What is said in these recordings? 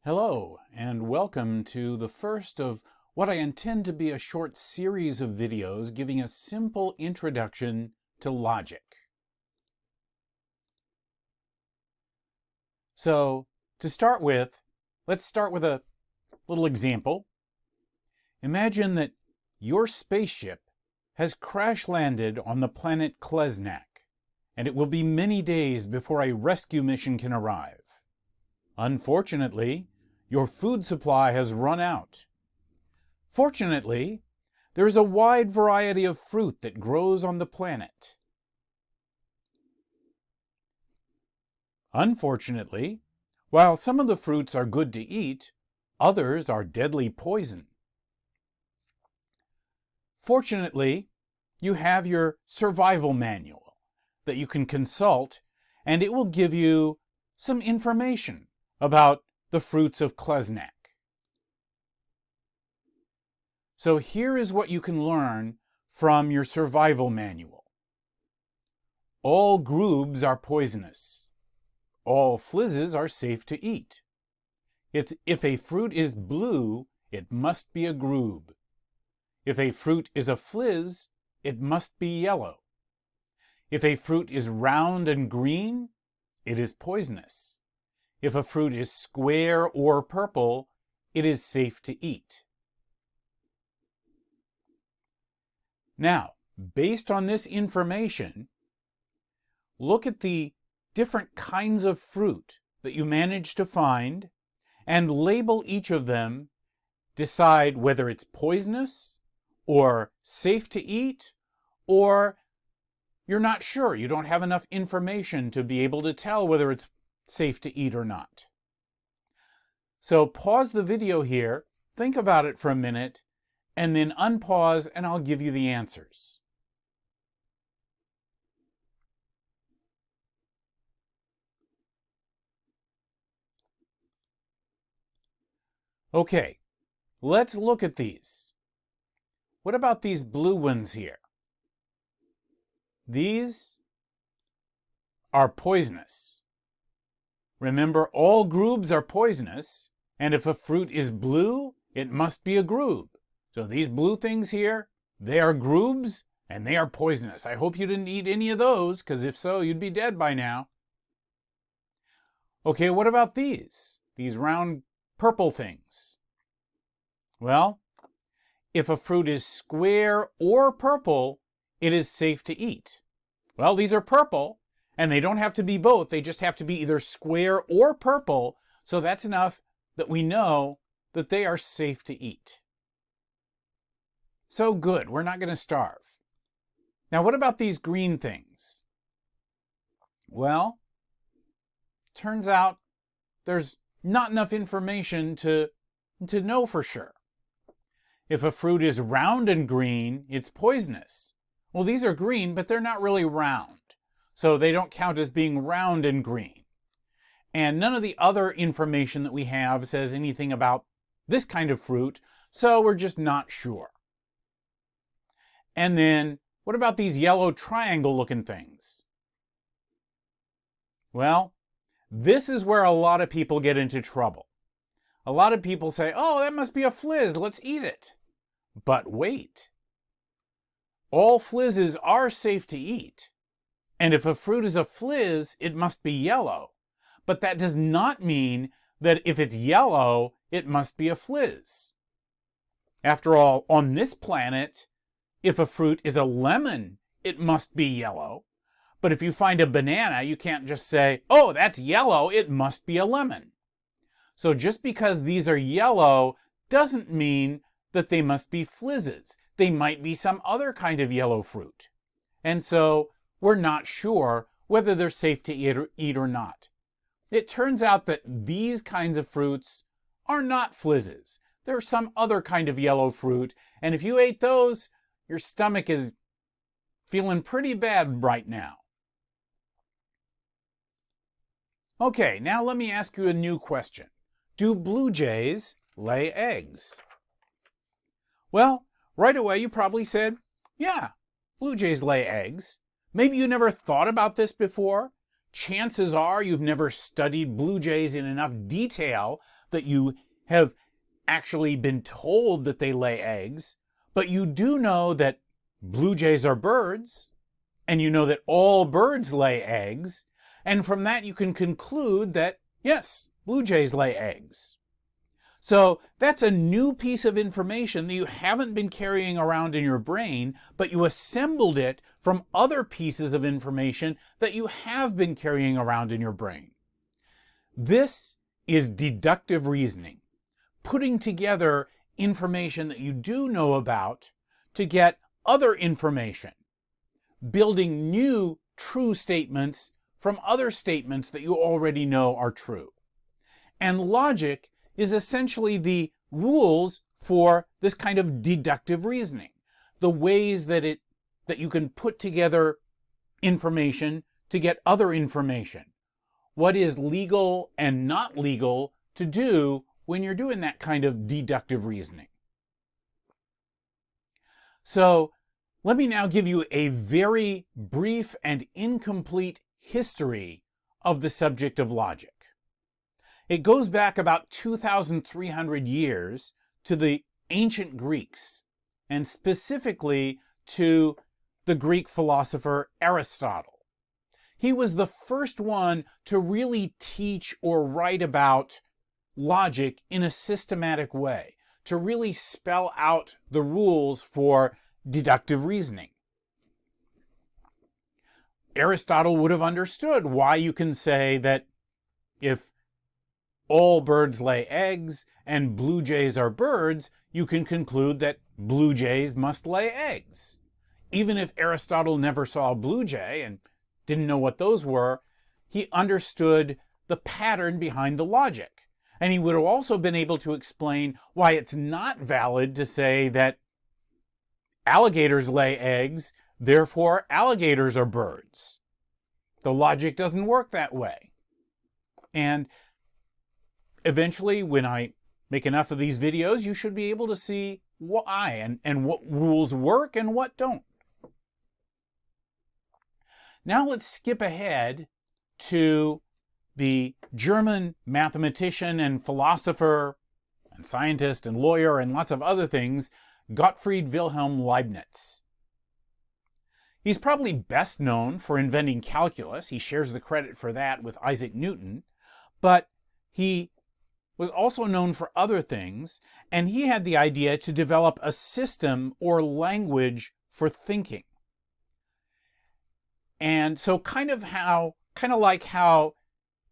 Hello, and welcome to the first of what I intend to be a short series of videos giving a simple introduction to logic. So, to start with, let's start with a little example. Imagine that your spaceship has crash landed on the planet Klesnak, and it will be many days before a rescue mission can arrive. Unfortunately, your food supply has run out. Fortunately, there is a wide variety of fruit that grows on the planet. Unfortunately, while some of the fruits are good to eat, others are deadly poison. Fortunately, you have your survival manual that you can consult, and it will give you some information about the fruits of Klesnak. So here is what you can learn from your survival manual. All grubes are poisonous. All flizzes are safe to eat. If a fruit is blue, it must be a grube. If a fruit is a fliz, it must be yellow. If a fruit is round and green, it is poisonous. If a fruit is square or purple, it is safe to eat. Now, based on this information, look at the different kinds of fruit that you managed to find and label each of them. Decide whether it's poisonous or safe to eat, or you're not sure. You don't have enough information to be able to tell whether it's safe to eat or not. So pause the video here, think about it for a minute, and then unpause and I'll give you the answers. Okay, let's look at these. What about these blue ones here? These are poisonous. Remember, all grubes are poisonous, and if a fruit is blue, it must be a grube. So these blue things here, they are grubes, and they are poisonous. I hope you didn't eat any of those, because if so, you'd be dead by now. Okay, what about these? These round purple things? Well, if a fruit is square or purple, it is safe to eat. Well, these are purple, and they don't have to be both. They just have to be either square or purple, so that's enough that we know that they are safe to eat. So good, we're not going to starve. Now, what about these green things? Well, turns out there's not enough information to know for sure. If a fruit is round and green, it's poisonous. Well, these are green, but they're not really round, so they don't count as being round and green. And none of the other information that we have says anything about this kind of fruit, so we're just not sure. And then, what about these yellow triangle-looking things? Well, this is where a lot of people get into trouble. A lot of people say, oh, that must be a fliz, let's eat it. But wait. All flizzes are safe to eat. And if a fruit is a fliz, it must be yellow. But that does not mean that if it's yellow, it must be a fliz. After all, on this planet, if a fruit is a lemon, it must be yellow. But if you find a banana, you can't just say, oh, that's yellow, it must be a lemon. So just because these are yellow doesn't mean that they must be flizzes. They might be some other kind of yellow fruit. And so we're not sure whether they're safe to eat or not. It turns out that these kinds of fruits are not flizzes. They're some other kind of yellow fruit, and if you ate those, your stomach is feeling pretty bad right now. Okay, now let me ask you a new question. Do blue jays lay eggs? Well, right away you probably said, yeah, blue jays lay eggs. Maybe you never thought about this before. chances are you've never studied blue jays in enough detail that you have actually been told that they lay eggs, but you do know that blue jays are birds, and you know that all birds lay eggs, and from that you can conclude that, yes, blue jays lay eggs. So that's a new piece of information that you haven't been carrying around in your brain, but you assembled it from other pieces of information that you have been carrying around in your brain. This is deductive reasoning, putting together information that you do know about to get other information, building new true statements from other statements that you already know are true. And logic is essentially the rules for this kind of deductive reasoning, the ways that you can put together information to get other information, what is legal and not legal to do when you're doing that kind of deductive reasoning. So let me now give you a very brief and incomplete history of the subject of logic. It goes back about 2,300 years to the ancient Greeks, and specifically to the Greek philosopher Aristotle. He was the first one to really teach or write about logic in a systematic way, to really spell out the rules for deductive reasoning. Aristotle would have understood why you can say that if all birds lay eggs and blue jays are birds, you can conclude that blue jays must lay eggs. Even if Aristotle never saw a blue jay and didn't know what those were, he understood the pattern behind the logic. And he would have also been able to explain why it's not valid to say that alligators lay eggs, therefore alligators are birds. The logic doesn't work that way. And eventually, when I make enough of these videos, you should be able to see why and what rules work and what don't. Now let's skip ahead to the German mathematician and philosopher and scientist and lawyer and lots of other things, Gottfried Wilhelm Leibniz. He's probably best known for inventing calculus. He shares the credit for that with Isaac Newton, but he was also known for other things, and he had the idea to develop a system or language for thinking. And so kind of like how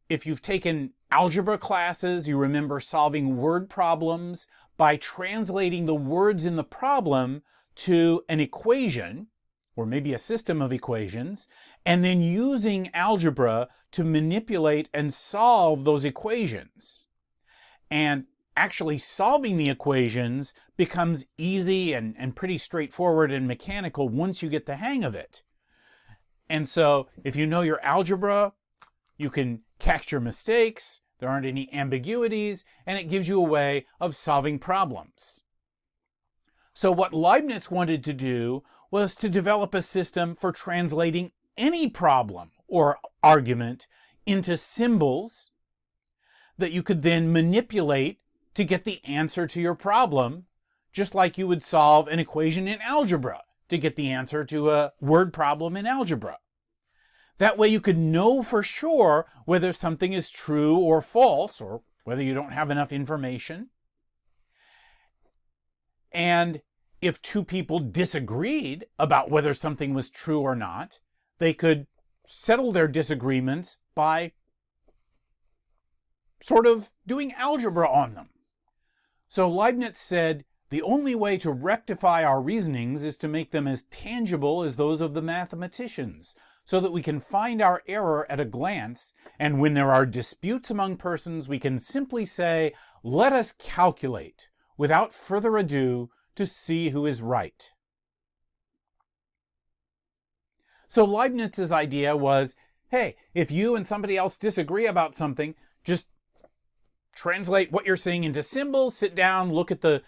if you've taken algebra classes, you remember solving word problems by translating the words in the problem to an equation, or maybe a system of equations, and then using algebra to manipulate and solve those equations. And actually solving the equations becomes easy and pretty straightforward and mechanical once you get the hang of it. And so if you know your algebra, you can catch your mistakes, there aren't any ambiguities, and it gives you a way of solving problems. So what Leibniz wanted to do was to develop a system for translating any problem or argument into symbols that you could then manipulate to get the answer to your problem, just like you would solve an equation in algebra to get the answer to a word problem in algebra. That way you could know for sure whether something is true or false, or whether you don't have enough information. And if two people disagreed about whether something was true or not, they could settle their disagreements by sort of doing algebra on them. So Leibniz said, the only way to rectify our reasonings is to make them as tangible as those of the mathematicians, so that we can find our error at a glance, and when there are disputes among persons, we can simply say, let us calculate, without further ado, to see who is right. So Leibniz's idea was, hey, if you and somebody else disagree about something, just translate what you're saying into symbols, sit down, look at the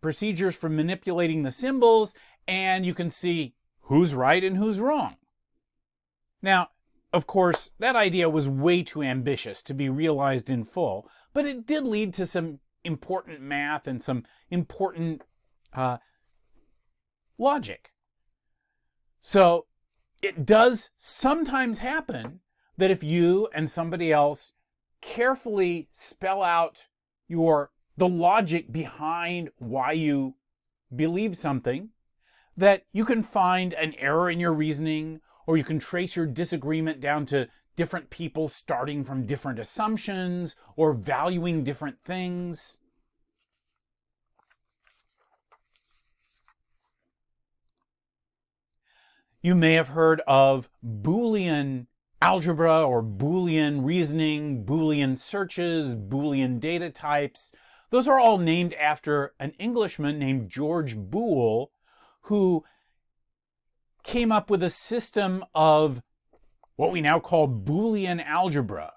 procedures for manipulating the symbols, and you can see who's right and who's wrong. Now, of course, that idea was way too ambitious to be realized in full, but it did lead to some important math and some important logic. So it does sometimes happen that if you and somebody else carefully spell out the logic behind why you believe something, that you can find an error in your reasoning, or you can trace your disagreement down to different people starting from different assumptions or valuing different things. You may have heard of Boolean algebra or Boolean reasoning, Boolean searches, Boolean data types. Those are all named after an Englishman named George Boole, who came up with a system of what we now call Boolean algebra.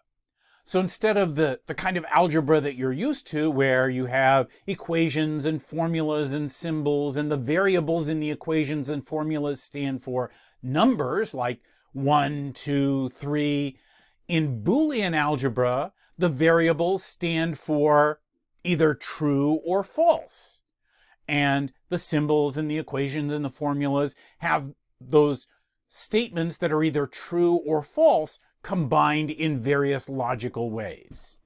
So instead of the kind of algebra that you're used to, where you have equations and formulas and symbols, and the variables in the equations and formulas stand for numbers like 1, 2, 3, in Boolean algebra, the variables stand for either true or false. And the symbols and the equations and the formulas have those statements that are either true or false combined in various logical ways.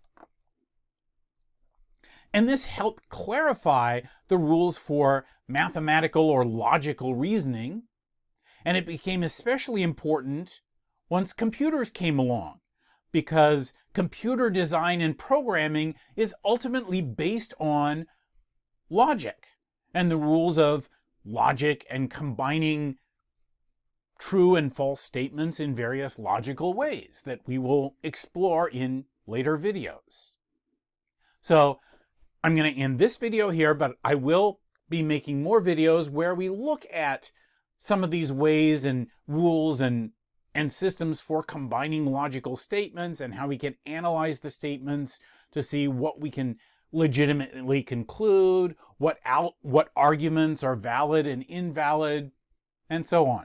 And this helped clarify the rules for mathematical or logical reasoning, and it became especially important once computers came along, because computer design and programming is ultimately based on logic and the rules of logic and combining true and false statements in various logical ways that we will explore in later videos. So I'm going to end this video here, but I will be making more videos where we look at some of these ways and rules and systems for combining logical statements and how we can analyze the statements to see what we can legitimately conclude, what arguments are valid and invalid, and so on.